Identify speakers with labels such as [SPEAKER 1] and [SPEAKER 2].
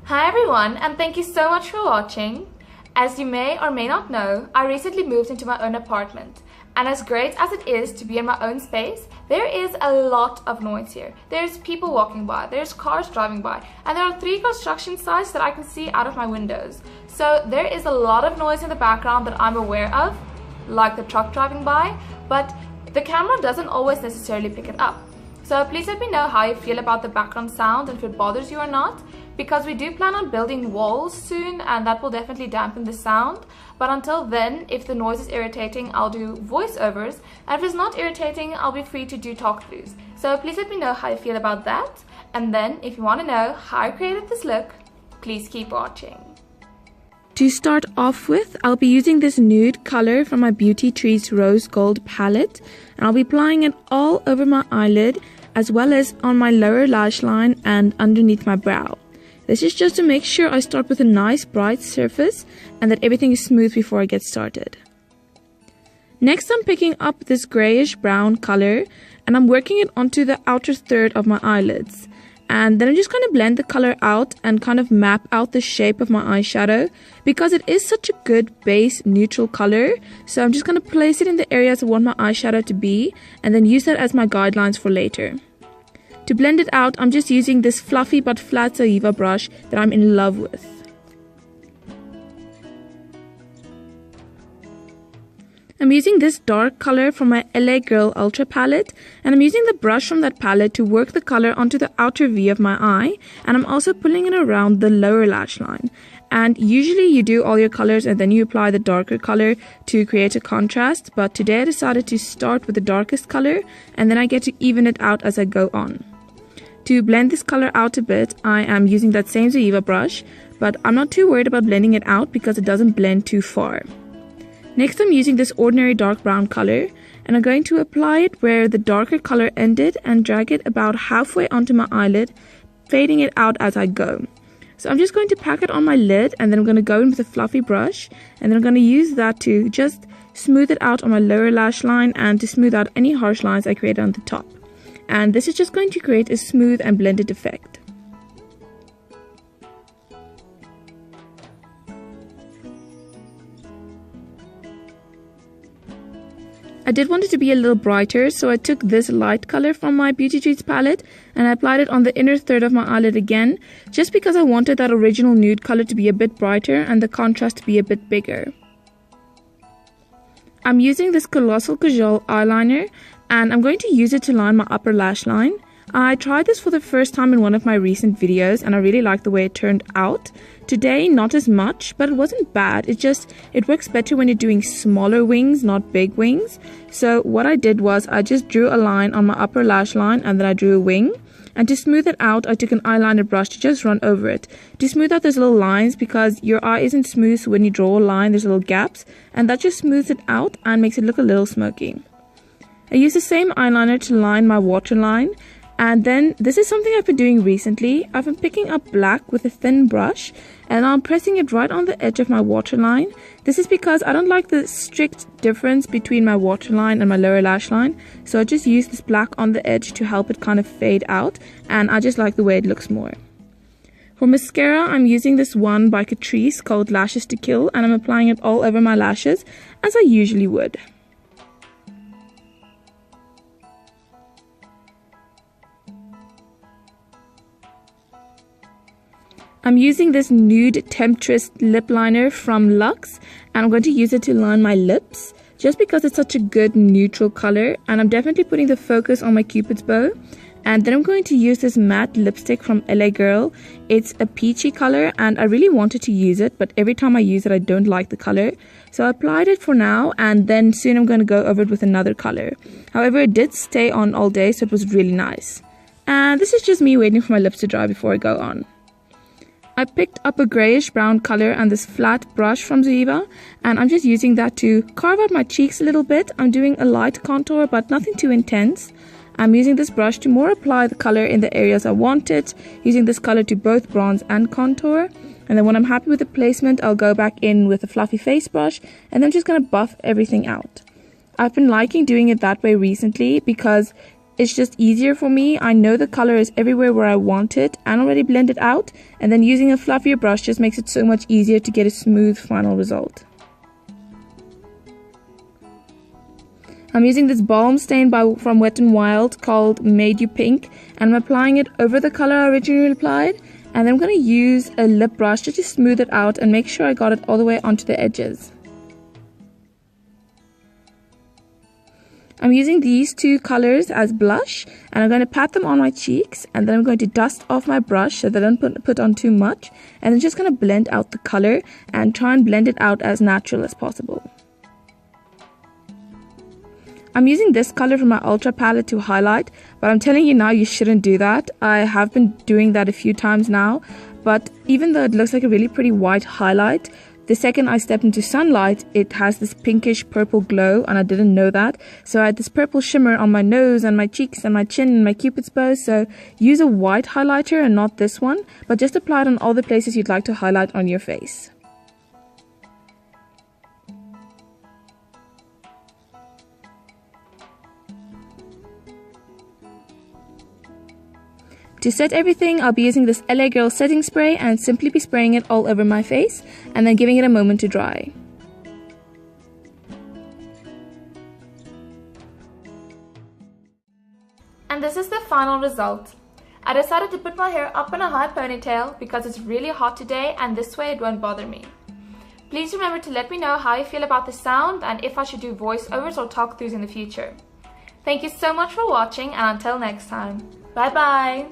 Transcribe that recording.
[SPEAKER 1] Hi everyone, and thank you so much for watching. As you may or may not know, I recently moved into my own apartment. And as great as it is to be in my own space, there is a lot of noise here. There's people walking by, there's cars driving by, and there are 3 construction sites that I can see out of my windows. So there is a lot of noise in the background that I'm aware of, like the truck driving by, but the camera doesn't always necessarily pick it up. So please let me know how you feel about the background sound and if it bothers you or not, because we do plan on building walls soon and that will definitely dampen the sound. But until then, if the noise is irritating, I'll do voiceovers, and if it's not irritating, I'll be free to do talk-throughs. So please let me know how you feel about that, and then if you want to know how I created this look, please keep watching.
[SPEAKER 2] To start off with, I'll be using this nude color from my Beauty Trees Rose Gold palette, and I'll be applying it all over my eyelid as well as on my lower lash line and underneath my brow. This is just to make sure I start with a nice bright surface and that everything is smooth before I get started. Next, I'm picking up this grayish brown color and I'm working it onto the outer third of my eyelids. And then I'm just going to blend the color out and kind of map out the shape of my eyeshadow because it is such a good base neutral color. So I'm just going to place it in the areas I want my eyeshadow to be and then use that as my guidelines for later. To blend it out, I'm just using this fluffy but flat Zoeva brush that I'm in love with. I'm using this dark color from my LA Girl Ultra palette, and I'm using the brush from that palette to work the color onto the outer V of my eye, and I'm also pulling it around the lower lash line. And usually you do all your colors and then you apply the darker color to create a contrast, but today I decided to start with the darkest color and then I get to even it out as I go on. To blend this color out a bit, I am using that same Zoeva brush, but I'm not too worried about blending it out because it doesn't blend too far. Next, I'm using this ordinary dark brown color, and I'm going to apply it where the darker color ended and drag it about halfway onto my eyelid, fading it out as I go. So I'm just going to pack it on my lid, and then I'm going to go in with a fluffy brush, and then I'm going to use that to just smooth it out on my lower lash line and to smooth out any harsh lines I created on the top. And this is just going to create a smooth and blended effect. I did want it to be a little brighter, so I took this light color from my Beauty Trees palette and I applied it on the inner third of my eyelid again, just because I wanted that original nude color to be a bit brighter and the contrast to be a bit bigger. I'm using this Colossal Kajal eyeliner and I'm going to use it to line my upper lash line. I tried this for the first time in one of my recent videos and I really liked the way it turned out. Today, not as much, but it wasn't bad. It works better when you're doing smaller wings, not big wings. So what I did was I just drew a line on my upper lash line and then I drew a wing. And to smooth it out, I took an eyeliner brush to just run over it. To smooth out those little lines, because your eye isn't smooth, so when you draw a line, there's little gaps. And that just smooths it out and makes it look a little smoky. I use the same eyeliner to line my waterline. And then this is something I've been doing recently. I've been picking up black with a thin brush and I'm pressing it right on the edge of my waterline. This is because I don't like the strict difference between my waterline and my lower lash line. So I just use this black on the edge to help it kind of fade out, and I just like the way it looks more. For mascara, I'm using this one by Catrice called Lashes to Kill, and I'm applying it all over my lashes as I usually would. I'm using this Nude Temptress lip liner from LUXE, and I'm going to use it to line my lips just because it's such a good neutral color, and I'm definitely putting the focus on my Cupid's bow. And then I'm going to use this matte lipstick from LA Girl. It's a peachy color and I really wanted to use it, but every time I use it I don't like the color. So I applied it for now and then soon I'm going to go over it with another color. However, it did stay on all day, so it was really nice. And this is just me waiting for my lips to dry before I go on. I picked up a grayish brown color and this flat brush from Zoeva, and I'm just using that to carve out my cheeks a little bit. I'm doing a light contour but nothing too intense. I'm using this brush to more apply the color in the areas I want it, using this color to both bronze and contour. And then when I'm happy with the placement, I'll go back in with a fluffy face brush and then I'm just going to buff everything out. I've been liking doing it that way recently because it's just easier for me. I know the color is everywhere where I want it and already blended out, and then using a fluffier brush just makes it so much easier to get a smooth final result. I'm using this balm stain from Wet n Wild called Made You Pink, and I'm applying it over the color I originally applied, and then I'm going to use a lip brush just to smooth it out and make sure I got it all the way onto the edges. I'm using these two colors as blush, and I'm going to pat them on my cheeks, and then I'm going to dust off my brush so that I don't put on too much, and then just going to blend out the color and try and blend it out as natural as possible. I'm using this color from my Ultra palette to highlight, but I'm telling you now, you shouldn't do that. I have been doing that a few times now, but even though it looks like a really pretty white highlight, the second I step into sunlight, it has this pinkish purple glow, and I didn't know that. So I had this purple shimmer on my nose and my cheeks and my chin and my cupid's bow. So use a white highlighter and not this one, but just apply it on all the places you'd like to highlight on your face. To set everything, I'll be using this LA Girl setting spray and simply be spraying it all over my face and then giving it a moment to dry.
[SPEAKER 1] And this is the final result. I decided to put my hair up in a high ponytail because it's really hot today, and this way it won't bother me. Please remember to let me know how you feel about the sound and if I should do voiceovers or talk throughs in the future. Thank you so much for watching, and until next time, bye bye!